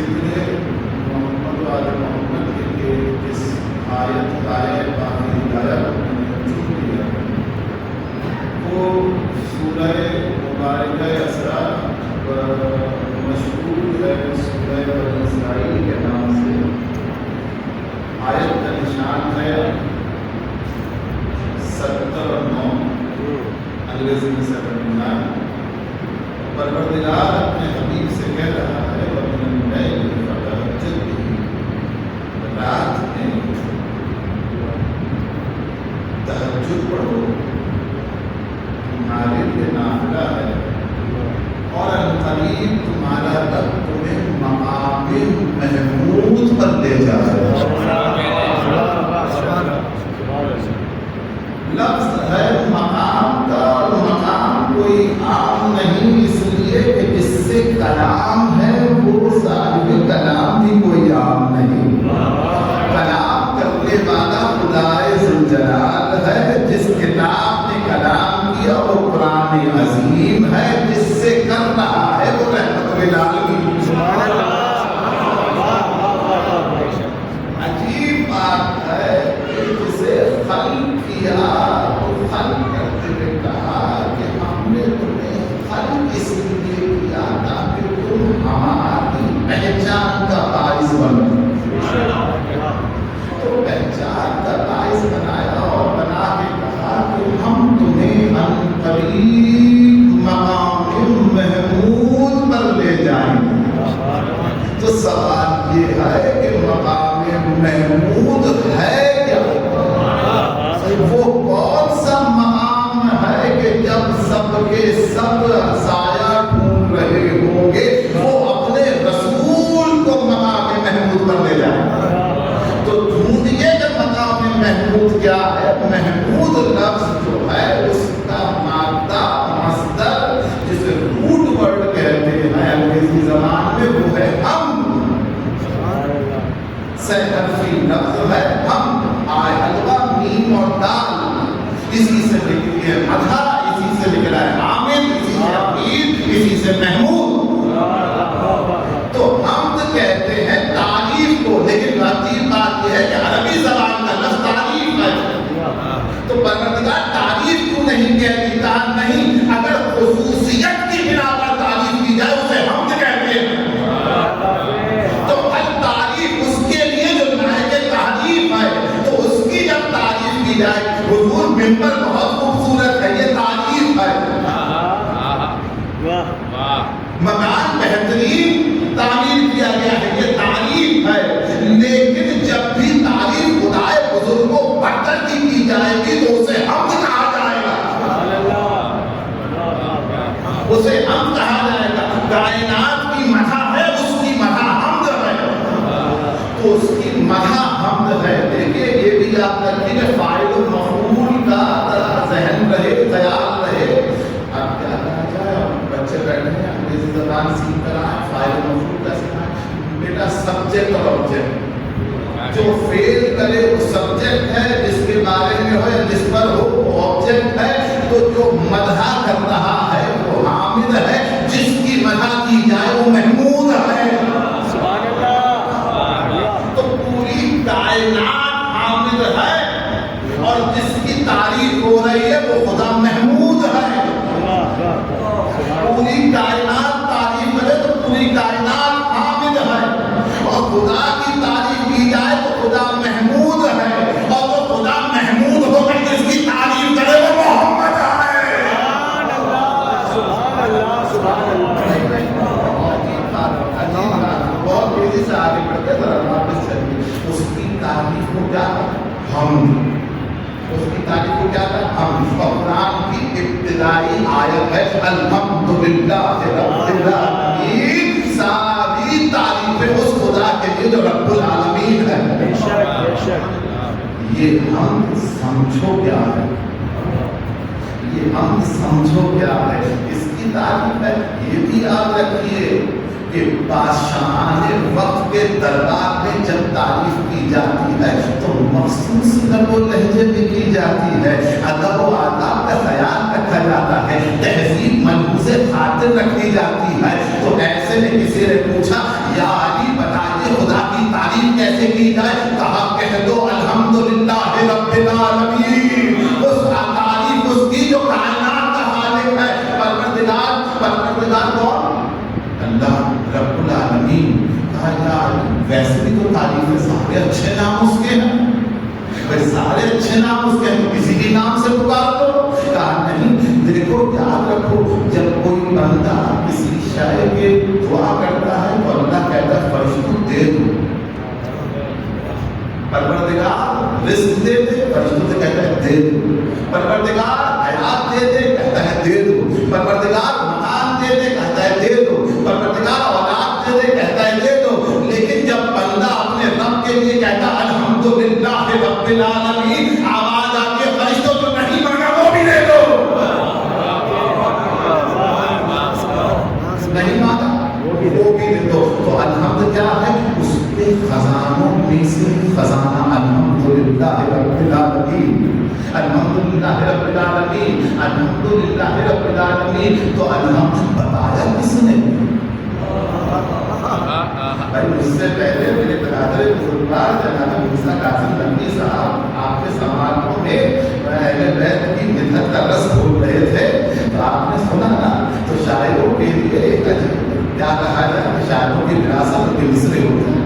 ذکر محمد و آل محمد کے اس آیت باقی ہدایت وہ سورہ مبارکہ اسرا مشہور ہے سورہ بنی اسرائیل کے نام سے. آیت کا نشان ہے 79 انگریزی میں 79. پروردگار اپنے حبیب سے کہہ رہا ہے وَمِنَ اللَّيْلِ فَتَهَجَّدْ بِهِ، رات میں تہجد پڑھو، تمہارے لیے نافلہ ہے، اور عنقریب تمہارا رب تمہیں مقام محمود پر لے جائے گا. لفظ ہے مقام کا، اور مقام کوئی عام نہیں، اس لیے کہ جس سے کلام ہے وہ صاحب کلام بھی کوئی عام نہیں. کلام کرنے والا خدائے ذوالجلال ہے. جس کتاب نے کلام کیا وہ قرآن عظیم ہے. جس سے کر رہا ہے وہ رحمت للعالمین. عجیب بات ہے کہ جسے خلق کیا تو خلق کرتے ہوئے کہا کہ ہم نے تمہیں خلق اس لیے کیا تاکہ تم ہماری پہچان کا باعث بنو. تو پہچان کا باعث بنایا اور بنا کے کہا کہ ہم تمہیں عنقریب مقام محمود پر لے جائیں گے. تو سوال یہ ہے کہ مقام محمود ہے کیا؟ وہ کون سا مقام ہے کہ جب سب کے سب سایہ ڈھونڈ رہے ہوں گے وہ اپنے رسول کو مقام محمود پر لے جائیں گے؟ تو ڈھونڈیے کہ مقام محمود کیا ہے. محمود لفظ جو ہے اس کا مادہ مصدر جسے روٹ ورڈ کہتے ہیں انگریزی زبان میں وہ ہے ہم. سہرفی لفظ ہے ہم. آئے حلوہ میم اور دال اسی سے نکلی ہے مدھا، اسی سے نکلا ہے حامد، اسی سے حمید، اسی سے محمود. تو حمد کہتے ہیں تعریف کو، لیکن عجیب بات یہ ہے کہ عربی زبان کا لفظ تعریف ہے. تو پروردگار تعریف کیوں نہیں کہتی؟ کہا نہیں، اگر خصوصیت کی بنا پر تعریف کی جائے اسے حمد کہتے ہیں. تو تعریف اس کے لیے جو لائق تعریف ہے تو اس کی جب تعریف کی جائے حضور ممبر بہت خوبصورت ہے، یہ تعریف ہے. مکان بہترین تعمیر کیا گیا ہے، یہ تعریف ہے. لیکن جب بھی تعریف خدائے بزرگ کو برتر کی جائے گی تو اسے حمد کہا جائے گا. اسے حمد کہا جائے گا. کائنات کی مدح ہے، اس کی مدح حمد ہے. تو اس کی مدح حمد ہے. دیکھیے یہ بھی یاد رکھیے کہ فاعل و مفعول کا ذہن رہے، خیال رہے. اب کیا کہا جائے، بچے بیٹھے ہیں انگریزی زبان سیکھ کر آئے، فاعل و مفعول کا سکھائیں. بیٹا سبجیکٹ اور آبجیکٹ، جو فیل کرے وہ سبجیکٹ ہے، جس کے بارے میں ہو یا جس پر ہو وہ آبجیکٹ ہے. تو جو مدح کر رہا ہے وہ حامد ہے، جس کی مدح کی جائے وہ محمود ہے. تو پوری کائنات حامد ہے اور جس کی تعریف ہو رہی ہے وہ خدا محمود ہے. پوری کائنات تعریف کرے تو پوری کائنات حامد ہے، اور خدا کی تعریف کی جائے تو خدا محمود ہے. اور وہ خدا محمود ہو کر جس کی تعریف کرے وہ محمد ہے. بہت تیزی سے آگے بڑھتے ذرا واپس چلیے. اس کی تعریف کو کیا ہم، اس کی تعریف کو کیا ہم. قرآن کی ابتدائی آیت ہے الحمدللہ رب العالمین. ساری تعریفیں اس خدا کے لیے جو رب العالمین ہے. یہ ہم سمجھو کیا ہے، یہ ہم سمجھو کیا ہے. اس کی تعریف ہے. یہ بھی یاد رکھیے کہ بادشاہان وقت کے دربار میں جب تعریف کی جاتی ہے تو مخصوص لب و لہجے میں کی جاتی ہے. ادب و آداب کا خیال رکھا جاتا ہے، تہذیب ملحوظ خاطر رکھی جاتی ہے. تو ایسے میں کسی نے پوچھا یا علی تعریف کیسے کی جائے؟ کہا کہہ دو الحمدللہ رب العالمین، اس تعریف اس کی جو کائنات کا خالق ہے، پروردگار کون؟ اللہ رب العالمین۔ کہا یار ویسے بھی تو تعریف ہے، سارے اچھے نام اس کے ہیں، بھائی سارے اچھے نام اس کے ہیں، کسی بھی نام سے پکار دو۔ کہا نہیں، دیکھو یاد رکھو، جب کوئی بندہ کسی شے کے دعا کرتا ہے تو اللہ کہتا ہے فرشتوں دے دو، پروردگار رزق دے دے، فرشتوں سے کہتا ہے دے دو، پروردگار حیات دے دے، کہتا ہے دے دو، پروردگار مکان دے دے، کہتا ہے دے دو، پروردگار اولاد دے دے، کہتا ہے دے دو۔ لیکن جب بندہ اپنے رب کے لیے کہتا ہے الحمدللہ رب العالمین، آواز آتی ہے فرشتوں تو نہیں مانگا وہ بھی دے دو، نہیں مانگا وہ بھی دے دو۔ تو الحمد کیا ہے؟ اس کے خزانوں میں سے خزانہ الحمدللہ رب العالمین، الحمدللہ رب العالمین، الحمدللہ رب العالمین۔ تو الحمد بتایا کس نے؟ بھائی اس سے پہلے میرے برادر بزرگوار جناب موسیٰ قاسم نقوی صاحب آپ کے سماعتوں میں اہل بیت کی مدحت کا رس کھول رہے تھے، تو آپ نے سنا نا، تو شاعروں کے لیے ایک کیا کہا جائے کہ شاعروں کی وراثت کے مصرے ہوتے ہیں،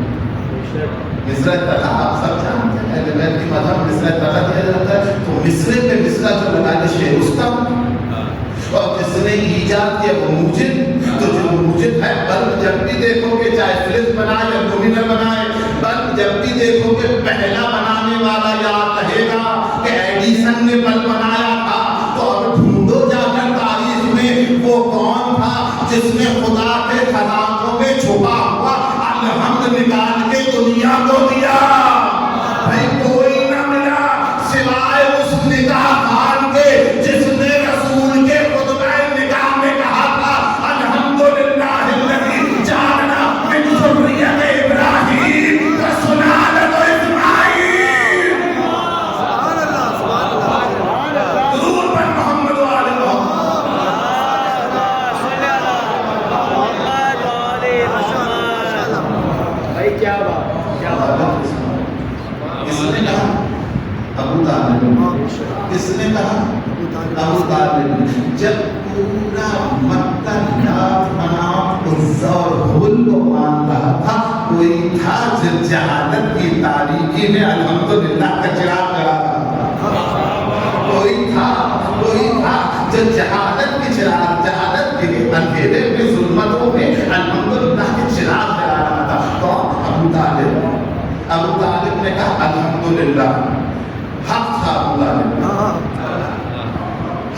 مصرع تخا آپ سب جانتے ہیں، اہل بیت کی مذہب مصرع تخا دیا جاتا ہے، تو مصرے پہ مصرع جو لگا دے شعر رستم، اور جس نے ایجاد کیا وہ موجد، تو جو موجد ہے بلب جب بھی دیکھو گے چاہے فلز بنائے یا لومینر بنائے، بلب جب بھی دیکھو گے پہلا بنانے والا یاد رہے گا کہ ایڈیسن نے بلب بنایا تھا۔ تو اب ڈھونڈو جا کر تاریخ میں وہ کون تھا جس نے خدا کے خزانوں میں چھپا ہوا الحمد نکال کے دنیا کو دیا؟ بھائی کوئی نہ ملا سوائے اس نگاہ خان کے جس نے رسول کے خطبہ نگاہ میں کہا تھا الحمدللہ الذی جعلنا من ذریۃ ابراہیم و سلالۃ اسماعیل۔ سبحان اللہ، سبحان اللہ، ضرور پر محمد و آل محمد۔ بھائی کیا بات، کیا بات۔ اس نے کہا ابو طالب، کس نے کہا؟ ابو طالب۔ جب پورا مکہ لات مناف عزا اور حبل کو مان رہا تھا، کوئی تھا جو جہالت کی تاریکی میں الحمدللہ کا چراغ جلا رہا تھا، کوئی تھا جو جہالت کی چراغ، جہالت کے اندھیرے میں ظلمتوں میں الحمدللہ کے چراغ جلا رہا تھا۔ کون؟ ابو طالب۔ ابو طالب نے کہا الحمدللہ، حق تھا ابو طالب،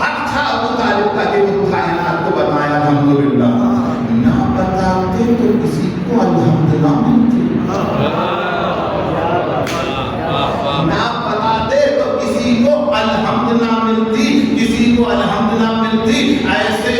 حق تھا ابو طالب کا کہ وہ کائنات کو بتایا الحمدللہ۔ نہ بتاتے تو کسی کو الحمد نہ ملتی، نہ بتاتے تو کسی کو الحمد نہ ملتی، کسی کو الحمد نہ ملتی۔ ایسے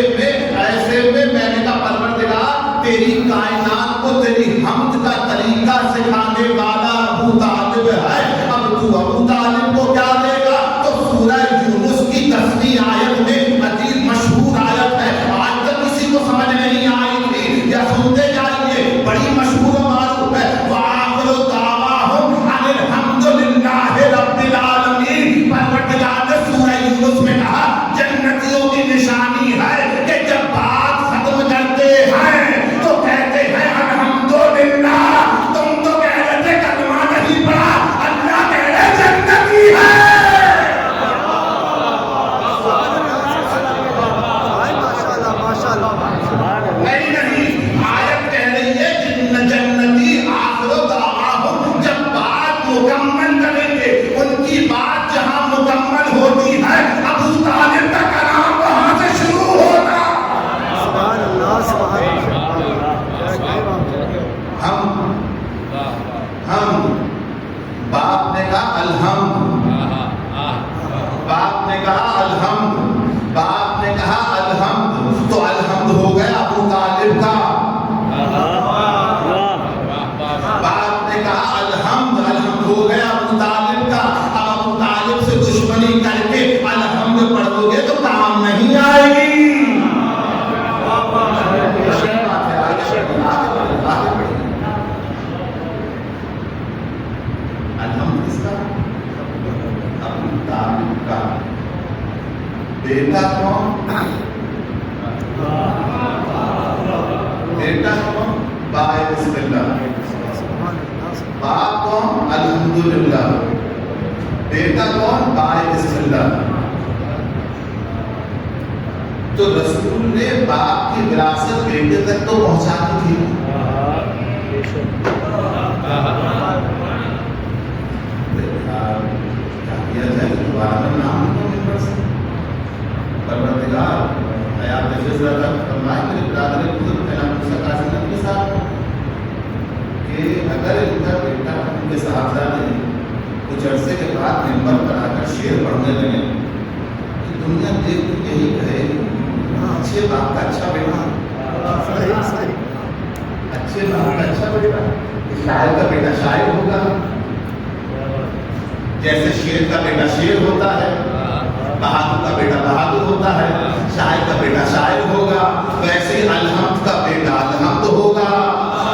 میں میں نے کہا پروردگار تیری کائنات کو تیری حمد کا طریقہ سکھانے والا ابو طالب ہے، اب تو ابو طالب کو کیا دے گا؟ تو سورہ یونس کی 10ویں آیت میں عجیب مشہور آیت ہے، آج تک کسی کو سمجھ نہیں آئی تھی، یا سنتے جائیے، بڑی مشہور و معروف ہے۔ وآخر دعواہم ان الحمدللہ رب العالمین۔ پروردگار نے سورہ یونس میں کہا جنتیوں کی نشانی ہے کہ جب بات ختم کرتے ہیں تو کہتے ہیں الحمدللہ۔ تم تو کہہ رہے تھے کلمہ نہیں پڑھا، اللہ کہہ رہے جنتی ہے۔ نہیں، آیت کہہ رہی ہے جنتی آخر دعواہم، جب بات مکمل کریں گے، ان کی بات جہاں مکمل ہوتی ہے ابو طالب کا کلام وہاں سے شروع ہوگا۔ سبحان اللہ، سبحان اللہ۔ ہم باپ نے کہا الحمد، باپ نے کہا الحمد، باپ نے کہا الحمد، تو الحمد ہو گیا ابو طالب کا۔ باپ نے کہا الحمد، الحمد ہو گیا ابو طالب کا۔ اب ابو طالب سے دشمنی کر کے الحمد پڑھو گے تو کام نہیں آئے گی۔ بیٹا کون؟ بائے بسم اللہ. باپ کون؟ الحمدللہ. بیٹا کون؟ بائے بسم اللہ. تو رسول نے باپ کی وراثت بیٹے تک تو پہنچانی تھی. کیا جائے دوبارہ نام پروردگار حیات جزرہ تک فرمائے میرے برادر بزرگ جناب موسیٰ قاسم نبی صاحب کہ اگر ان کا بیٹا ان کے صاحبزادے کچھ عرصے کے بعد منبر پر آ کر شعر پڑھنے لگے تو دنیا دیکھ کر یہی کہے اچھے باپ کا اچھا بیٹا، اچھے باپ کا اچھا بیٹا. شاعر کا بیٹا شاعر ہوگا، جیسے شیر کا بیٹا شیر ہوتا ہے، بہادر کا بیٹا بہادر ہوتا ہے، شاعر کا بیٹا شاعر ہوگا، ویسے الحمد کا بیٹا الحمد ہوگا.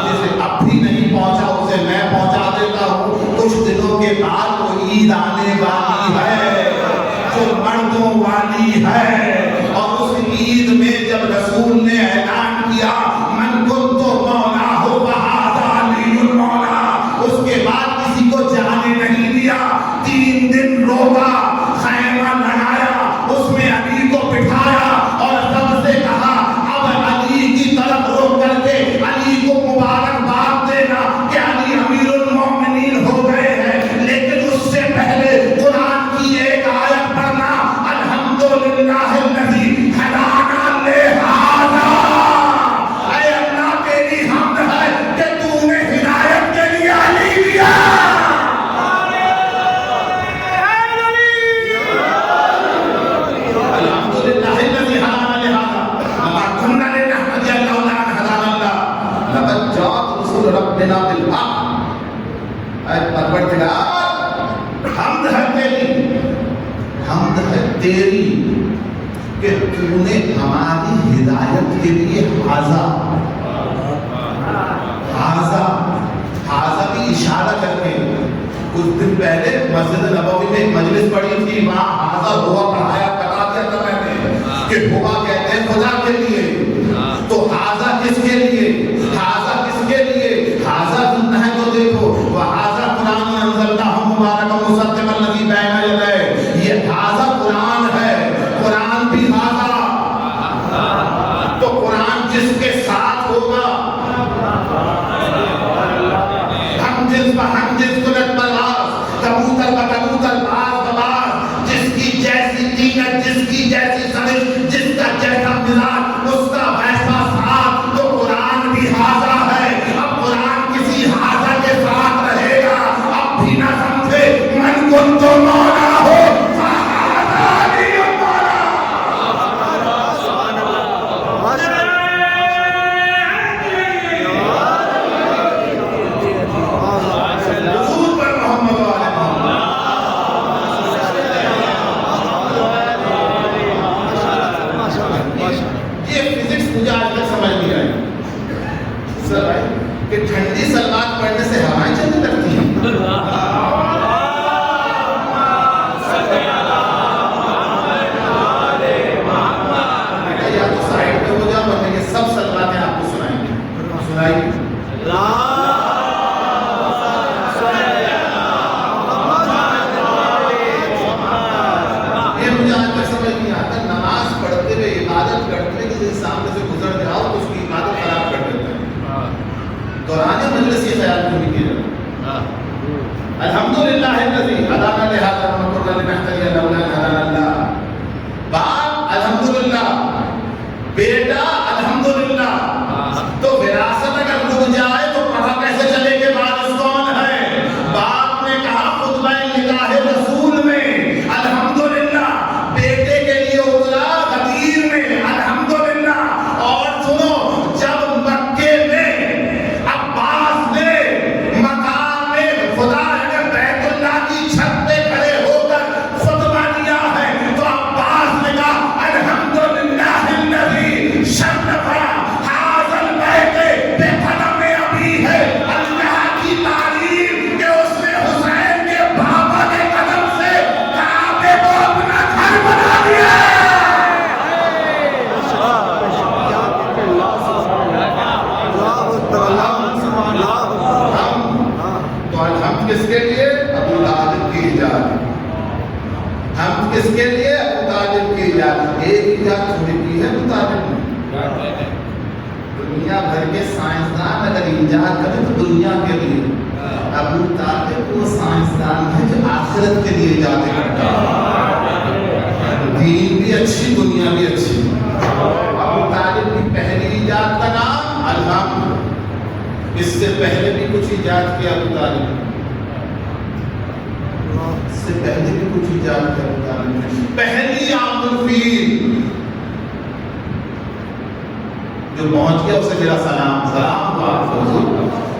جسے اب بھی نہیں پہنچا اسے میں پہنچا دیتا ہوں. کچھ دنوں کے بعد وہ عید آنے والی ہے جو مردوں والی ہے، اور اس عید میں جب رسول نے اعلان کیا من کنت مولا ہو فہذا علی المولا، اس کے بعد کسی کو جانے نہیں دیا. 3 دن روکا، خیمہ لگایا، اس میں علی کو بٹھایا اور سب سے کہا اب علی کی طرف روک کر کے علی کو مبارکباد دینا کہ علی امیر المومنین ہو گئے ہیں. لیکن اس سے پہلے قرآن کی ایک آیت پڑھنا، الحمدللہ الذی ہدانا لہذا. اے اللہ تیری حمد ہے کہ تو نے ہدایت کے لیے علی دیا. ربنا بالحق. اے پروردگار حمد ہے تیری، حمد ہے تیری کہ تو نے ہماری ہدایت کے لیے حاضہ کی اشارہ کر کے کچھ دن پہلے مسجد نبوی میں ایک مجلس پڑھی تھی، وہاں حاضہ ہوا پڑھایا بتا دیا تھا میں نے کہ ہوا کہتے ہیں خدا کے لیے. تو حاضہ کس کے لیے؟ حاضہ کس کے لیے؟ حاضہ سننا ہے تو دیکھو وحاضہ قرآن انزلناہ مبارک مصدق الذی بین یدیہ. یہ حاضہ قرآن ہے، قرآن بھی حاضہ. تو قرآن جس کے ساتھ ہوگا ہم جس بہم جس قلت بلاس کبوتر بکبوتر باز بباز، جس کی جیسی قیمت جس کی جیسی سمجھ جس کا جیسا مزاج اس کا ویسا ساتھ. تو قرآن بھی حاضہ ہے. اب قرآن کسی حاضہ کے ساتھ رہے گا. اب بھی نہ سمجھے من کنت مولا ہو فہذا علی المولا. حضور پر محمد و آل محمد. یہ فزکس مجھے آج تک سمجھ نہیں آئی سر کہ ٹھنڈی سلوات پڑھنے سے ہوائیں چلنے لگتی ہیں. یا تو سائڈ پہ ہو جاؤ ورنہ یہ سب سلواتیں آپ کو سنائیں گے. سنائیے یہ مجھے آج تک سمجھ نہیں آتا. نماز پڑھتے ہوئے عبادت کرتے ہوئے کسی سامنے سے گزر جاؤ تو اس کی عبادت خراب کر دیتے ہیں. دوران مجلس یہ خیال کیوں نہیں کیا جاتا؟ الحمدللہ الذی ہدانا لہذا وما کنا لنہتدی لولا ان ہدانا اللہ. باپ الحمدللہ، بیٹا الحمدللہ. تو وراثت اگر رک جائے تو پتہ کیسے چلے کہ وارث کون ہے؟ باپ نے کہا خطبہ نکاح رسول میں الحمدللہ، بیٹے کے لیے اترا غدیر میں الحمدللہ. اور سنو جب مکے میں عباس نے مقام خدا بیت اللہ کی چھت پہ کھڑے ہو کر خطبہ کس کے لیے؟ ابو طالب کی ایجاد. ایک ایجاد تھوڑی کی ہے ابو طالب نے. دنیا بھر کے سائنسدان اگر ایجاد کریں تو دنیا کے لیے. ابو طالب وہ سائنسدان ہے جو آخرت کے لیے ایجاد کرتا ہے. دین بھی اچھی, دنیا بھی اچھی. ابو طالب کی پہلی ایجاد کا نام الحمد. اس سے پہلے بھی کچھ ایجاد کیا ابو طالب نے. اس سے پہلے بھی کچھ ایجاد کیا ابو طالب نے. پہلی عام الفیل جو پہنچ گیا اسے میرا سلام. سلام.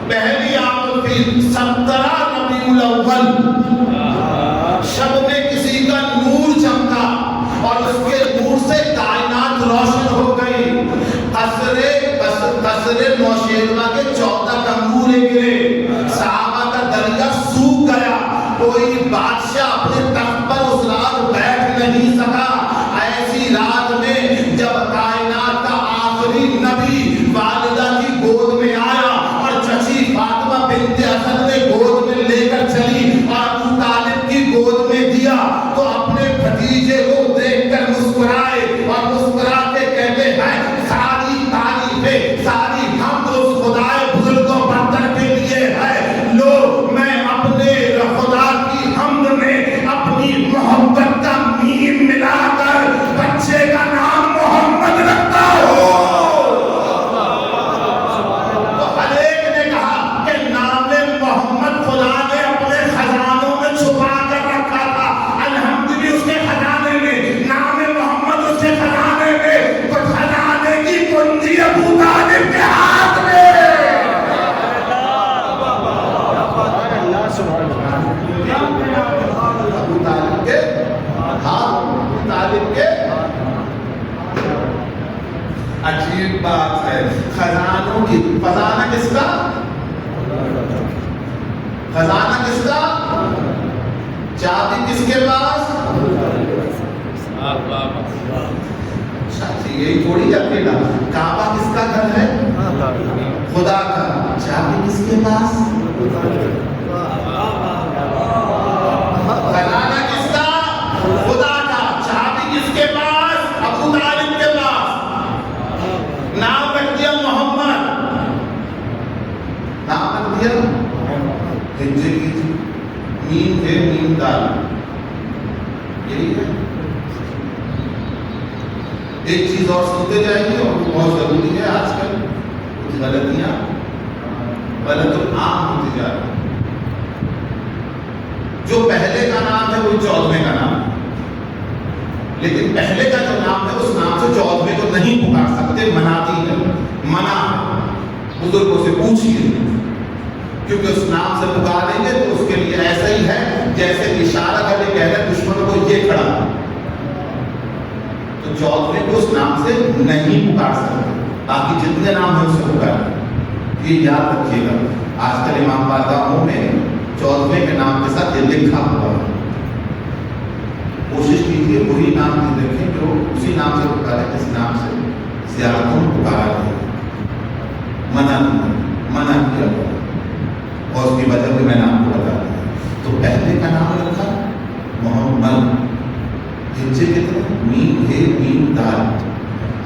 پہلی عام الفیل 17 ربیع الاول شب میں کسی کا نور چمکا اور اس کے نور سے کائنات روشن ہو گئی. قصر نوشیروہ کے 14 تنبورے گرے. صحابہ کا دریا سوکھ گیا. کوئی بادشاہ اپنے تخت پر اس رات بیٹھ نہیں سکا. ایسی رات میں جب کائنات کا آخری نبی والدہ کی گود میں آیا اور چچی فاطمہ بنت اسد نے گود میں لے کر چلی اور ابو طالب کی گود میں دیا تو اپنے بھتیجے کو دیکھ کر مسکرائے اور مسکرا کے کہتے ہیں ساری تعریفیں, ساری حمد اس خدائے بزرگ و برتر کے لیے ہے. لو میں اپنے خدا کی حمد میں اپنی محبت کا میم ملا کر بچے کا نام محمد رکھتا ہوں. عجیب بات ہے خزانوں کی. خزانہ کس کا؟ خزانہ کس کا؟ چابی کس کے پاس؟ یہی تھوڑی اکیلا. کعبہ کس کا گھر ہے؟ خدا کا. چابی کس کے پاس؟ خزانہ کس کا؟ خدا کا. چابی کس کے پاس؟ ابو طالب کے پاس. نام رکھ دیا محمد. نام رکھ دیا ہجے کی تھی. میم ہے, میم دال. یہی ہے. ایک چیز اور سنتے جائیں گے اور وہ بہت ضروری ہے. آج کل کچھ غلطیاں غلط عام ہوتی جا رہی. جو پہلے کا نام ہے وہ 14ویں کا نام ہے, لیکن پہلے کا جو نام ہے اس نام سے 14ویں کو نہیں پکار سکتے. مناتی ہے, منع. بزرگوں سے پوچھیے کیونکہ اس نام سے پکاریں گے تو اس کے لیے ایسا ہی ہے جیسے اشارہ کر کے کہہ رہے دشمن کو یہ کھڑا. تو 14ویں کو اس نام سے نہیں پکار سکتے. باقی جتنے نام ہیں اسے پکاریں. یہ یاد رکھیے گا. آج کل امام بارگاہوں میں 14ویں کے نام کے ساتھ یہ لکھا ہوا ہے. کوشش کیجیے وہی نام دیکھیں جو اسی نام سے پکارے جس نام سے زیارتوں میں پکارا گیا. منع کیا گیا اور اس کی وجہ بھی میں نے آپ کو بتا دیا. تو پہلے کا نام رکھا محمد. ہجے کتنے؟ میم ہے, میم دال.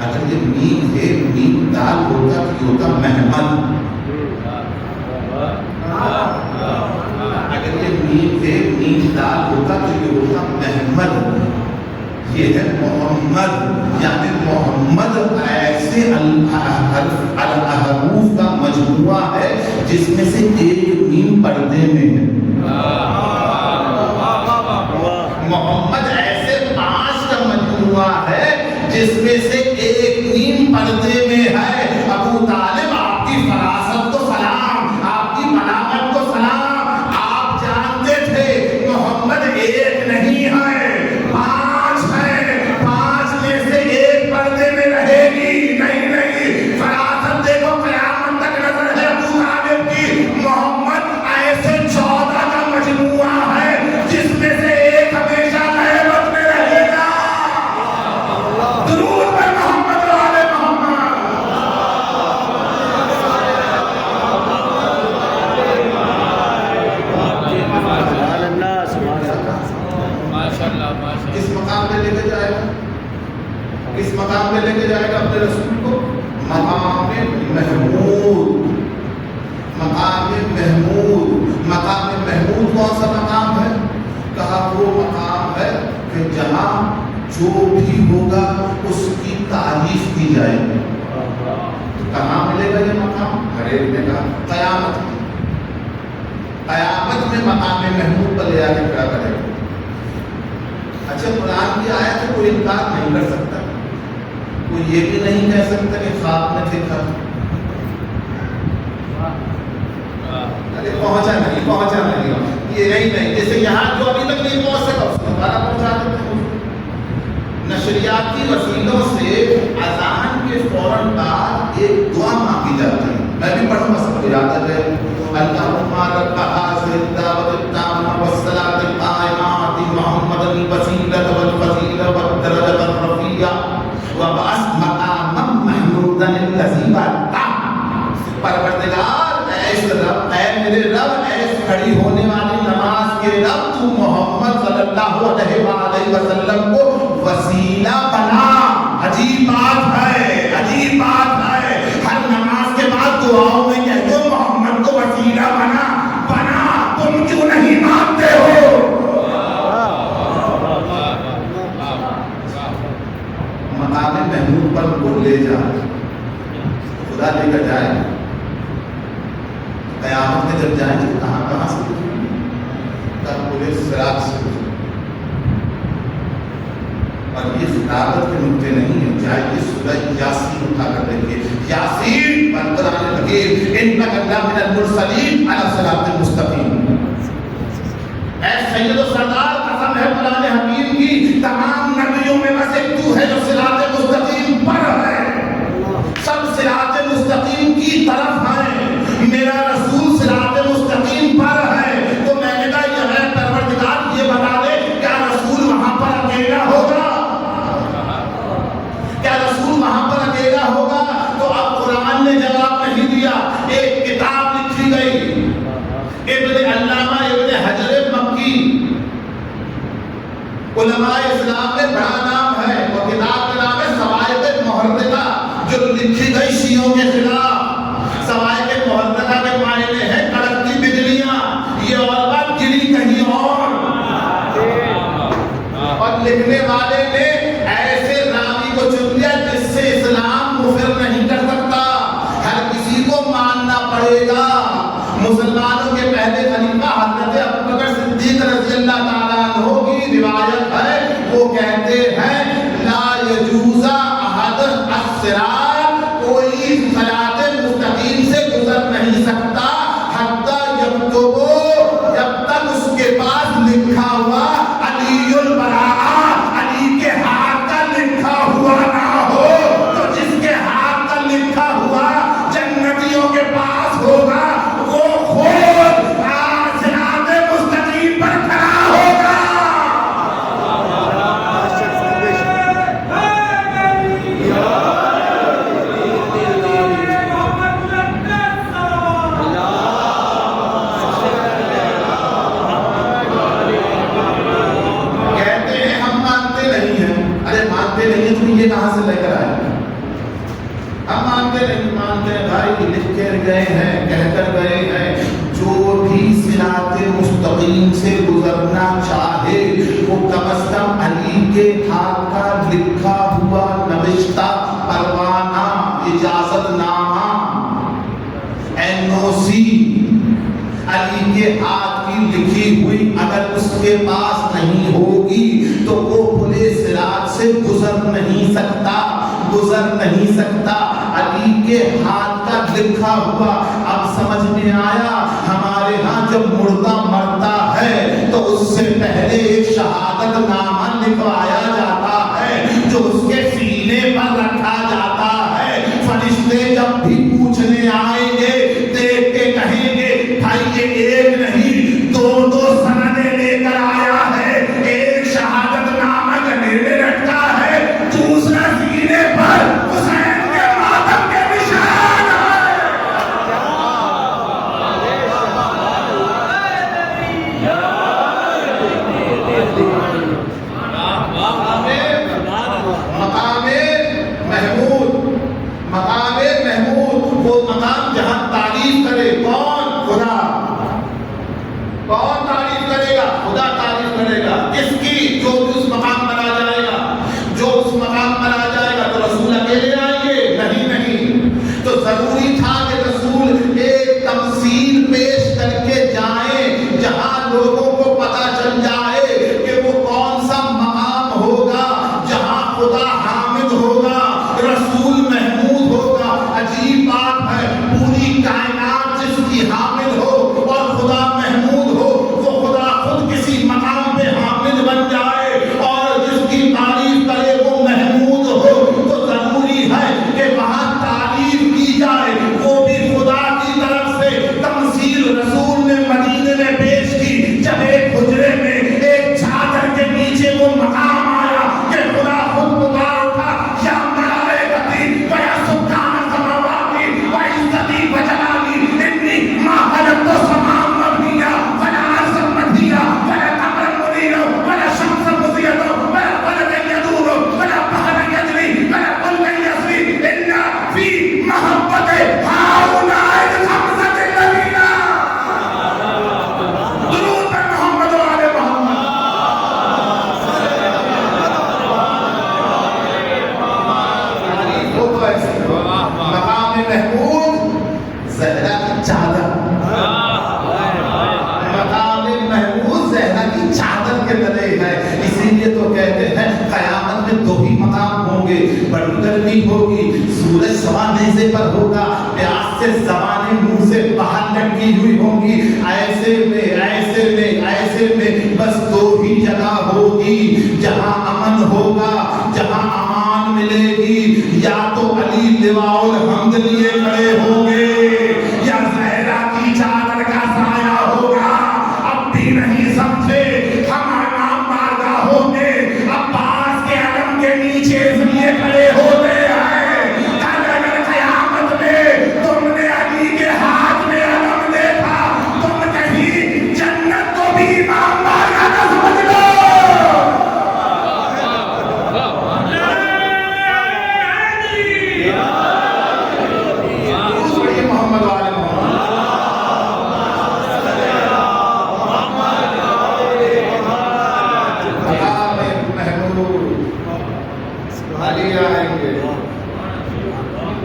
اگر یہ میم ہے, میم دال ہوتا تو یہ ہوتا محمد. اگر یہ میم ہے, میم دال ہوتا تو یہ ہوتا محمد. یہ ہے محمد, یعنی محمد ایسے الحروف کا مجموعہ ہے جس میں سے ایک میم پردے میں ہے. محمد ایسے 5 کا مجموعہ ہے جس میں سے ایک میم پردے میں ہے. ابو طالب آپ کی فراست کو سلام, آپ کی بلاغت کو سلام. آپ جانتے تھے محمد ایک نہیں ہے, 5 ہے. 5 میں سے ایک پردے میں رہے گی. نہیں, فراست دیکھو قیامت تک نظر ہے ابو طالب کی. محمد ایسے 14 کا مجموعہ ہے جس میں سے ایک ہمیشہ غیبت میں رہے گا. درود پر محمد و آل محمد. اپنے رسول کو مقام محمود، مقام محمود، مقام محمود کون سا مقام ہے؟ کہا وہ مقام ہے کہ جہاں جو بھی ہوگا اس کی تعریف کی جائے گی۔ تو کہاں ملے گا یہ مقام؟ ہر ایک نے کہا قیامت میں، قیامت میں مقام محمود پر لے آ کے کھڑا کرے گا۔ اچھا قرآن کی آیت ہے، کوئی انکار نہیں کر سکتا، کوئی یہ بھی نہیں کہہ سکتا کہ خواب میں دیکھا، ارے پہنچا نہیں یہ نہیں، جیسے یہاں جو ابھی تک نہیں پہنچ سکا اس کو دوبارہ پہنچا دیتے ہیں۔ نشریاتی وسیلوں سے اذان کے فوراً بعد ایک دعا مانگی جاتی ہے، میں بھی پڑھوں گا، سب کو یاد آ جائے۔ اللہم رب هذه الدعوة التامة والصلاة القائمة آت محمدا الوسیلة والفضیلة والدرجة الرفیعة وابعثه مقاما محمودا الذی وعدته۔ پروردگار اے میرے رب، اے کھڑی ہونے والی نماز کے رب، تو محمد صلی اللہ علیہ وآلہ وسلم کو وسیلہ بنا۔ عجیب بات ہے، عجیب بات ہے، ہر نماز کے بعد دعاؤں میں کہتے ہو محمد کو وسیلہ بنا، تم کیوں نہیں مانتے ہو؟ مقام محمود پر کو لے جا، خدا لے کر جائے، قیامت میں جب جائیں تو کہاں سے تب پورے صراط سے، اور یہ خطابت کے نقطے نہیں ہیں، چاہے یہ سورہ یاسین اٹھا کر دیکھیے، یاسین قرآن حکیم انک لمن المرسلین علی صراط مستقیم۔ اے سید و سردار، قسم ہے قرآن حکیم کی، تمام نبیوں میں بس ایک تو ہے جو صراط مستقیم پر ہے، سب صراط مستقیم کی طرف ہیں، میرا رسول صراط مستقیم پر ہے۔ تو میں نے کہا یہ ہے پروردگار، یہ بتا دے کیا رسول وہاں پر اکیلا ہوگا؟ کیا رسول وہاں پر اکیلا ہوگا؟ تو اب قرآن نے جواب نہیں دیا، ایک کتاب لکھی گئی، ابن علامہ ابن حجر مکی، علماء اسلام میں بڑا نام ہے، اور کتاب کا نام ہے صواعق محرقہ، جو لکھی گئی شیعوں کے خلاف۔ صواعق محرقہ کے معنی ہے کڑکتی بجلیاں، یہ اور بات گری کہیں اور لکھنے والے نے ایسے راوی کو چن لیا جس سے اسلام مفر نہیں کر سکتا، ہر کسی کو ماننا پڑے گا۔ مسلمانوں کے پہلے خلیفہ حضرت ابوبکر صدیق رضی اللہ تعالیٰ عنہ کی روایت ہے، وہ کہتے ہیں لا یجوز احد الصراط، کوئی صراط مستقیم سے گزر نہیں سکتا حتی یکتبو، جب تک اس کے پاس لکھا ہوا علی البراء، علی کے ہاتھ کا لکھا ہوا نہ ہو۔ تو جس کے ہاتھ کا لکھا ہوا جنتیوں کے پاس ہوگا، وہ خود صراط مستقیم پر کھڑا ہوگا۔ یہ کہاں سے لے کر آئے؟ ہم مانتے نہیں مانتے بھائی، لکھ کر گئے ہیں، کہہ کر گئے ہیں، جو بھی صراط مستقیم سے گزرنا چاہے وہ کم از کم علی کے ہاتھ کا لکھا ہوا نوشتہ پروانہ، اجازت نامہ، NOC علی کے ہاتھ کی لکھی ہوئی اگر اس کے پاس نہیں ہوگی تو وہ پورے صراط سے گزر نہیں سکتا، علی کے ہاتھ کا لکھا ہوا۔ اب سمجھ میں آیا، ہمارے ہاں جب مردہ مرتا ہے تو اس سے پہلے ایک شہادت نامہ لکھوایا جاتا ہے جو اس کے سینے پر رکھا جاتا ہے۔ فرشتے جب بھی پوچھنے آئیں گے دیکھ کے کہیں گے بھائی یہ ایک نہیں دو سندیں لے کر آیا ہے، ایک شہادت نامہ گلے میں رکھتا ہے، دوسرا سینے پر حسین کے ماتم کے نشان ہے۔ مقام لگی ہوگی، سورج سوا نیزے پر ہوگا، پیاس سے زبانیں منہ سے باہر لٹکی ہوئی ہوں گی. ایسے میں بس دو ہی جگہ ہوگی جہاں امن ہوگا، جہاں امان ملے گی. یا تو علی لواء الحمد لیے کھڑے ہوں گے، یا زہرا کی چادر کا سایہ ہوگا. اب بھی نہیں سمجھے ہم امام ماردہ ہوں گے، عباس کے علم کے نیچے اس لیے کھڑے ہوتے ہیں. اگر قیامت میں تم نے علی کے ہاتھ میں علم دیکھا، تم کہیں جنت کو بھی امام ماردہ نہ سمجھ لو. محمد والے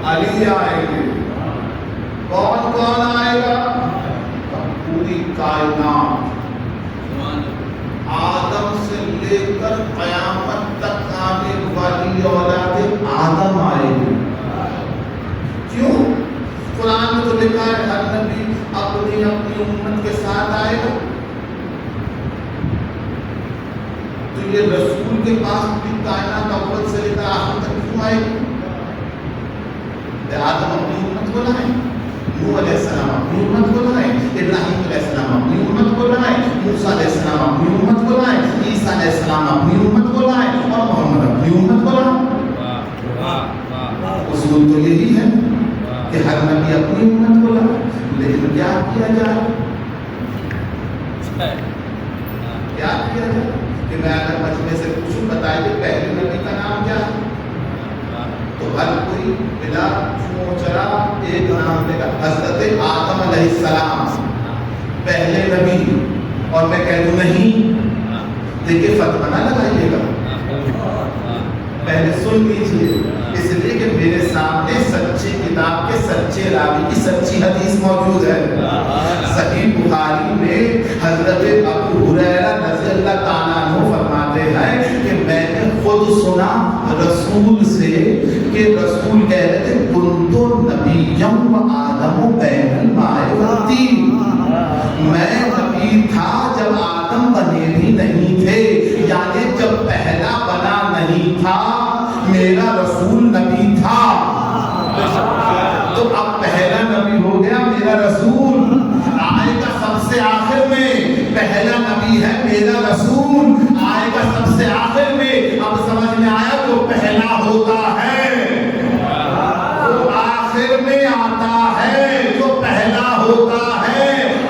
علی آئیں گے. کون آئے گا؟ پوری کائنات، آدم سے لے کر قیامت تک آنے والی اولاد آدم آئے گی. کیوں؟ قرآن میں تو لکھا ہے ہر نبی اپنی امت کے ساتھ آئے گا. تو یہ رسول کے پاس بھی کائنات اول سے لے کر آخر تک کیوں آئے گی؟ آدم اپنی امت کو لائیں، نوح علیہ السلام اپنی امت کو لائیں، ابراہیم علیہ السلام اپنی امت کو لائیں، موسیٰ علیہ السلام اپنی امت کو لائیں، عیسیٰ علیہ السلام اپنی امت کو لائیں، اور محمد اپنی امت کو لائیں. اصول تو یہی ہے کہ ہر نبی اپنی امت کو لائے. لیکن کیا کیا جائے کہ میں اگر مجمع سے پوچھوں بتائیے پہلے نبی کا نام کیا ہے، تو ہر کوئی بلا چوچرا ایک نام دے گا، حضرت آدم علیہ السلام پہلے نبی. اور میں کہہ دوں نہیں، دیکھیے فتویٰ نہ لگائیے گا، پہلے سن لیجیے، اس لیے کہ میرے سامنے سچی کتاب کے سچے راوی کی سچی حدیث موجود ہے. صحیح بخاری میں حضرت ابو ہریرہ رضی اللہ تعالیٰ عنہ فرماتے ہیں کہ میں نے خود سنا رسول سے کہ رسول کہہ رہے تھے کنتو نبیم و آدم بین الماء والطین. میں نبی تھا جب آدم بنے بھی نہیں تھے، یعنی جب پہلا بنا نہیں تھا میرا رسول نبی تھا. تو اب پہلا نبی ہو گیا میرا رسول، آئے گا سب سے آخر میں. پہلا نبی ہے میرا رسول، آئے گا سب سے آخر میں. اب سمجھ میں آیا جو پہلا ہوتا ہے وہ آخر میں آتا ہے، جو پہلا ہوتا ہے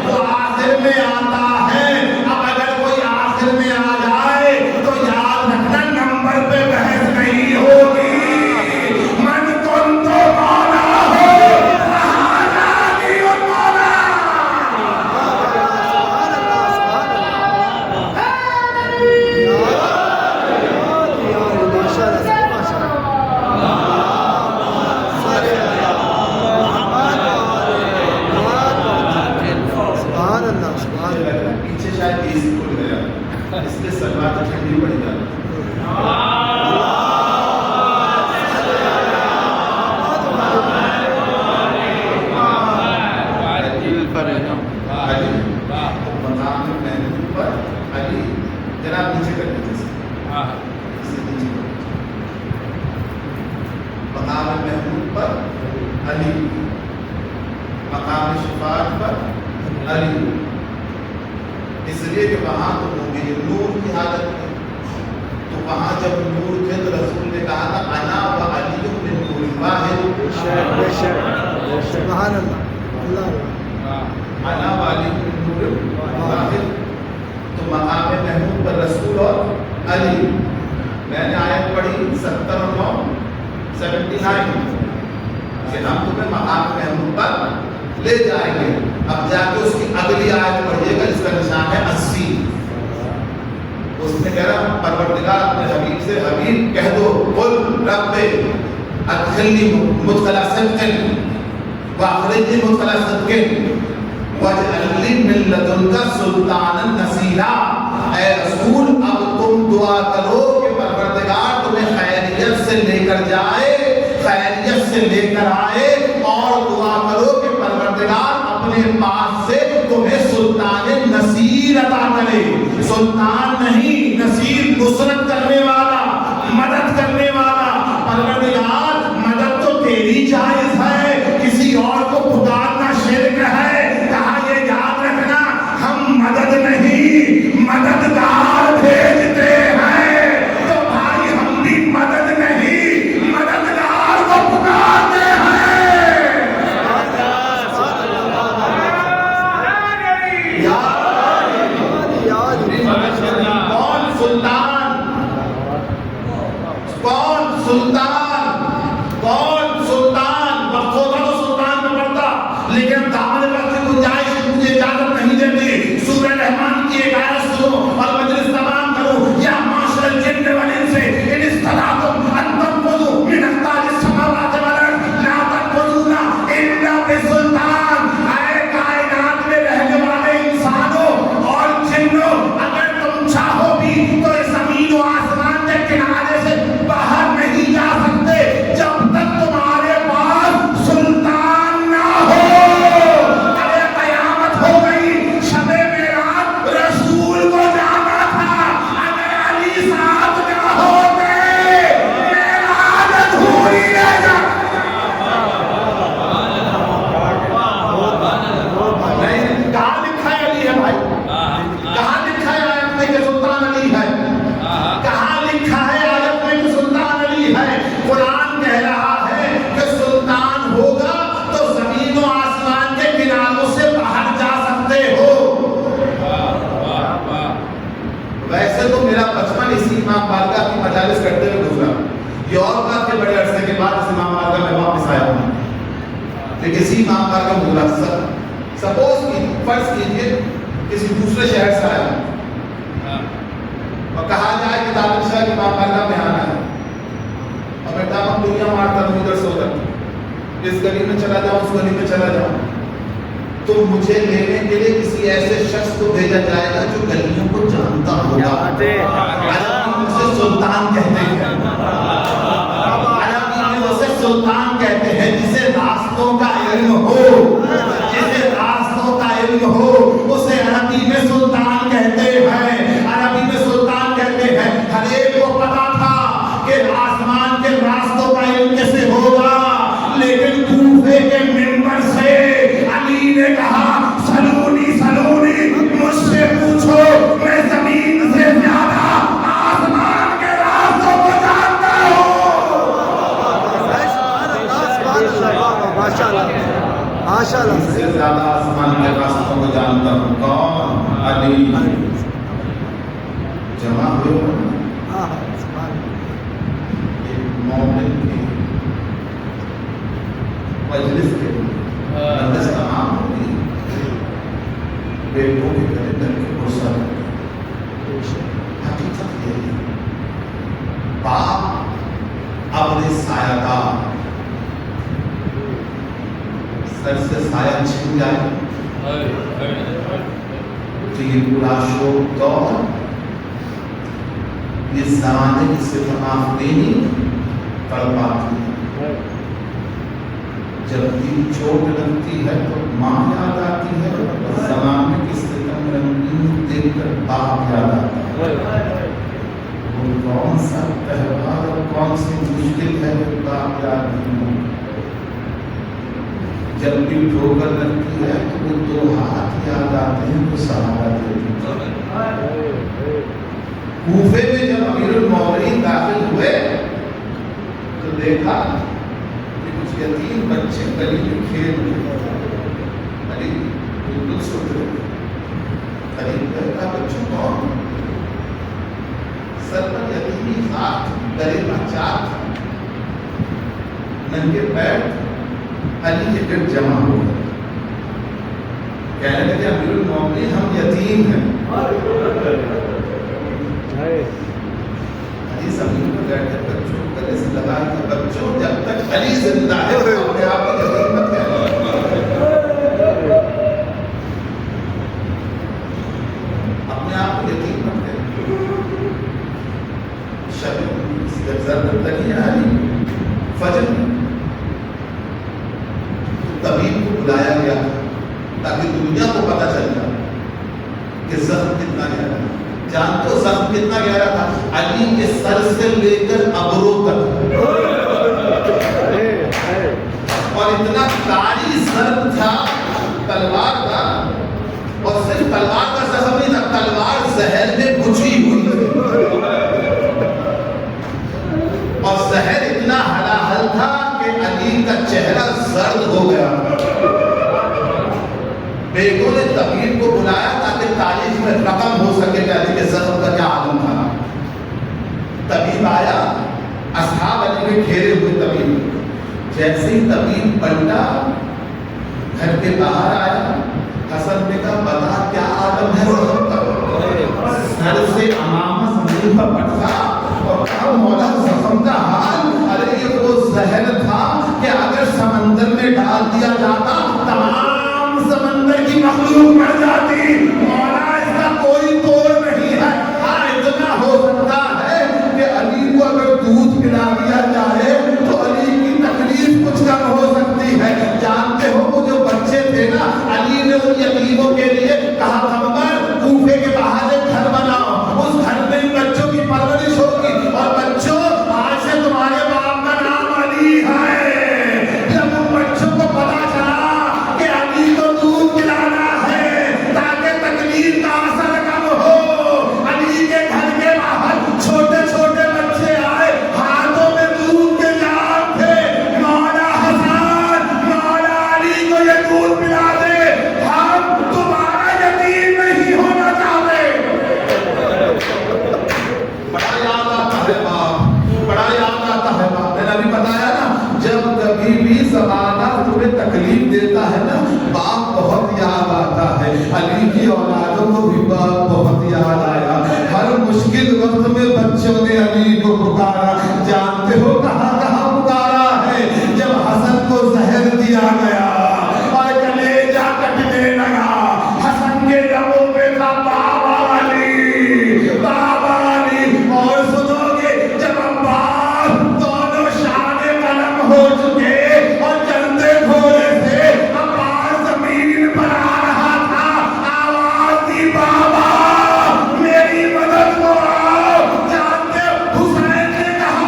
وہ آخر میں آتا ہے. اب اگر کوئی آخر میں آ جائے تو یاد رکھنا نمبر پہ بحث نہیں ہوگی. من کن تو مولا ہو علی و مولا. پیچھے شاید اے سی کھل گیا، اس لیے سلوار ٹھنڈی پڑ جاتی. مقام محمود پر علی، جناب نیچے کر دیجیے، مقام محمود پر علی، مقام شفاعت پر علی. اس لیے کہ وہاں تو مومن نور کی حالت میں، تو وہاں جب نور تھے تو رسول نے کہا تھا انا و علی من نور واحد. سبحان اللہ، انا و علی من نور واحد. تو مقام محمود پر رسول اور علی. میں نے آیت پڑھی 70 اور 9 79 کہ ہم تمہیں مقام محمود پر لے جائیں گے. اب جا کے اس کی اگلی آیت پڑھیے گا جس کا نشان ہے 80. اس نے کہا پروردگار اپنے حبیب سے حبیب کہہ دو قل رب ادخلنی مدخل صدق واخرجنی مدخل صدق واجعل لی من لدنک سلطانا نصیرا. اے رسول اب تم دعا کرو کہ پروردگار تمہیں خیریت سے لے کر جائے اپنے پاس سے تمہیں سلطان نصیر عطا کرے. سلطان نہیں، نصیر نصرت کرنے والا، مدد کرنے والا. پروردگار مدد تو تیری جائز ہے، کسی اور کو پکارنا شرک ہے. کہا یہ یاد رکھنا ہم مدد نہیں مددگار بھیجتے ہیں. تو بھائی ہم بھی مدد نہیں مددگار کو پکارتے ہیں. کون سلطان؟ کون سلطان؟ کون سلطان؟ وقت ہوتا تو سلطان میں پڑتا، لیکن دامن وقت کی گنجائش مجھے اجازت نہیں دیتی. سورہ رحمان کی ایک آیت سنو اور مجلس تمام کرو. یا معاشر الجن والانس ان استطعتم ان تنفذوا من اقطار السماوات والارض لا تنفذون الا بسلطان. اے کائنات میں رہنے والے انسانوں اور جنوں، اگر تم چاہو بھی تو اس زمین و آسمان کے کنارے سے باہر نہیں جا سکتے جب تک تمہارے پاس سلطان نہ ہو. ارے قیامت ہو گئی، شب معراج رسول کو جانا تھا. اگر علی ساتھ نہ ہوتے معراج ادھوری رہ جاتی. نہیں، کہاں لکھا ہے علی ہے بھائی؟ کہاں لکھا ہے آیت میں کہ سلطان علی ہے؟ کہاں لکھا ہے آیت میں کہ سلطان علی ہے؟ قرآن کہہ رہا ہے کہ سلطان ہوگا تو زمین و آسمان کے کناروں سے باہر جا سکتے ہو. ویسے تو میرا بچپن اسی امام بارگاہ کی مجالس کرتے ہوئے گزرا. یہ اور بات کہ بڑے عرصے کے بعد اس امام بارگاہ میں واپس آیا ہوں. لیکن اسی امام بارگاہ میں گزرا. سپوز کی فرض کیجیے کسی دوسرے شہر سے آیا اور کہا جائے کہ دارال شاہ کی امام بارگاہ میں آنا ہے اور بیٹا ہم دنیا مارتا ہوں ادھر سے ادھر، اس گلی میں چلا جاؤں اس گلی میں چلا جاؤں، تو مجھے لینے کے لیے کسی ایسے شخص کو بھیجا جائے گا جو گلیوں کو جانتا ہوگا. عربی میں اسے سلطان کہتے ہیں. عربی میں اسے سلطان کہتے ہیں جسے راستوں کا علم ہو. جسے راستوں کا علم ہو اسے عربی میں سلطان کہتے ہیں. عربی میں سلطان کہتے ہیں. ہر ایک کو پتا تھا کہ آسمان کے راستوں کا علم کیسے ہوگا، لیکن کوفے کے منبر سے علی نے کہا سلونی سلونی، مجھ سے پوچھو، میں زمین سے زیادہ آسمان کے راستوں کو جانتا ہوں. ماشاءاللہ سے زیادہ آسمان کے راستوں کو جانتا ہوں. کون؟ علی. جمع ہوئے ایک مومن کی مجلس کے مجلس تمام ہوگی، بیٹوں کے کیلنڈر کے غصہ حقیقت یہ ہے باپ اپنے سایہ دار سر سے سایہ چھن جائے تو یہ پورا شوق دور یہ زمانے کی صرف آفرینی پڑ پاتی ہے. جب بھی چوٹ لگتی ہے تو ماں یاد آتی ہے اور زمانے کی ستم رنگین دیکھ کر باپ یاد آتا ہے. وہ کون سا تہوار اور کون سی مشکل ہے جو باپ یاد نہیں ہوتا. جب بھی ٹھوکر لگتی ہے تو وہ دو ہاتھ یاد آتے ہیں تو سہارا دیتے ہیں. کوفے میں جب امیر المومنین داخل ہوئے تو دیکھا کہ کچھ یتیم بچے گلی میں کھیل رہے. علی بالکل سوچ رہے قریب کہا بچوں کون؟ سر پر یتیمی ہاتھ، گلے میں چاک، ننگے پیر. علی کے گھر جمع ہو گئے، کہنے لگے امیر المومنین ہم یتیم ہیں. علی زمین پر بیٹھ کر بچوں کو گلے سے لگا کہ بچوں جب تک علی زندہ ہے اپنے آپ کو یتیم مت کہنا. اپنے آپ کو یتیم مت کہنا. شب جب ضرورت لگی ہے علی فجر طبیب کو بلایا گیا. تاکہ دنیا کو پتہ چل جائے کہ زخم کتنا گہرا ہے. جانتے ہو زخم کتنا گہرا تھا؟ علی کے سر سے لے کر ابرو تک، اور اتنا کاری ضرب تھا تلوار کا، اور صرف تلوار کا زخم نہیں تھا، تلوار زہر میں بجھی ہوئی اور زہر اتنا ہلاہل تھا کہ علی کا چہرہ زرد ہو گیا. بیگوں نے طبیب کو بلایا تاکہ تاریخ میں رقم ہو سکے کہ علی کے زخم کا کیا عالم تھا. طبیب آیا، اصحاب علی میں گھیرے ہوئے طبیب. جیسے ہی طبیب پلٹا، گھر کے باہر آیا، حسن نے کہا بتا کیا عالم ہے زخم کا. سر سے امامہ زمین پر پٹکا اور کہا مولا زخم کا حال. ارے یہ وہ زہر تھا کہ اگر سمندر میں ڈال دیا جاتا تمام سمندر کی مخلوق مر جاتی. مولا اس کا کوئی توڑ نہیں ہے. ہاں اتنا ہو سکتا ہے کہ علی کو اگر دودھ پلا دیا جائے تو علی کی تکلیف کچھ کم ہو سکتی ہے. جانتے ہو وہ جو بچے تھے نا، علی نے ان یتیموں کے لیے کہا خبر کوفے کے باہر ایک گھر بناؤ، اس گھر میں ان بچوں کی پرورش ہوگی، اور بچوں آج سے تمہارے باپ کا نام علی ہے. جب ان بچوں کو پتا چلا کہ علی کو دودھ پلانا ہے تاکہ تکلیف کا اثر کم ہو، علی کے گھر کے باہر چھوٹے چھوٹے بچے آئے، ہاتھوں میں دودھ کے جام تھے. مولا حسن، مولا علی کو یہ دودھ پلا دے، ہم تمہارا یتیم نہیں ہونا چاہتے. بڑا یاد آتا ہے باپ، بڑا یاد آتا ہے باپ. میں نے ابھی بتایا نا، جب کبھی بھی زمانہ تمہیں تکلیف دیتا ہے نا، باپ بہت یاد آتا ہے. علی کی اولادوں کو بھی باپ بہت یاد آیا. ہر مشکل وقت میں بچوں نے علی کو پکارا. جانتے ہو کہاں کہاں پکارا ہے؟ جب حسن کو زہر دیا گیا اور کلیجہ کٹنے لگا، حسن کے لبوں پہ تھا بابا علی، بابا علی. اور سنو گے جب عباس دونوں شان قلم ہو چکے اور چندے گھوڑے سے عباس زمین پر آ رہا تھا، آواز دی بابا میری مدد کو آؤ. جانتے حسین نے کہا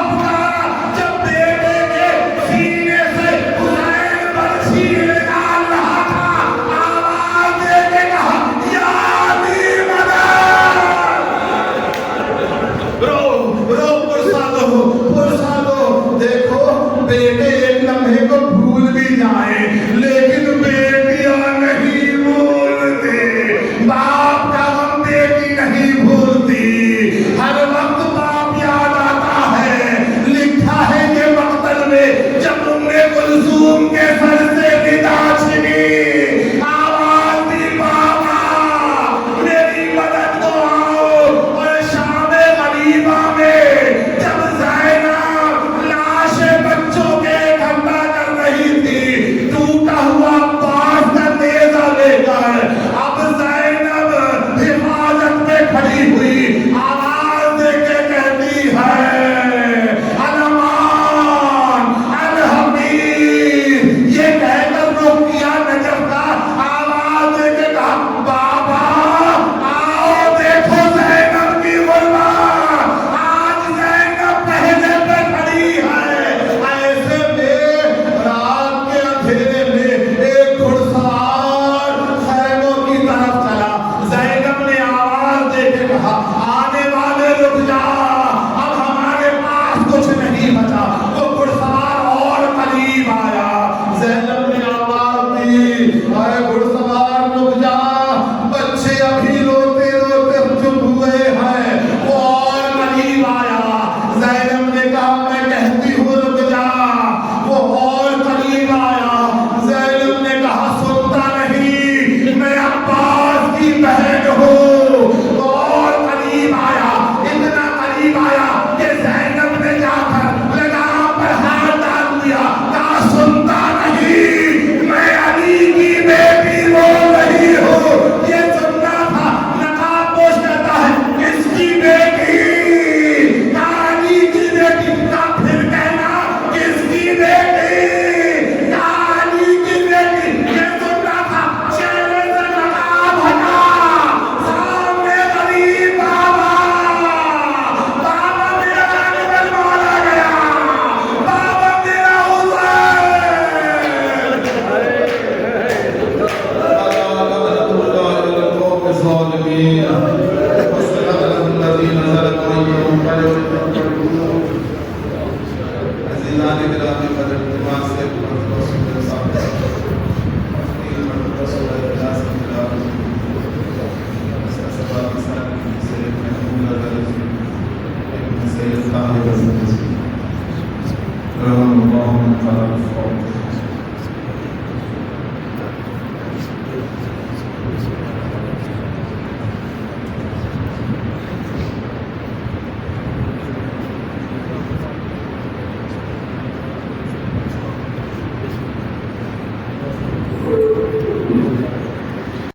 فرج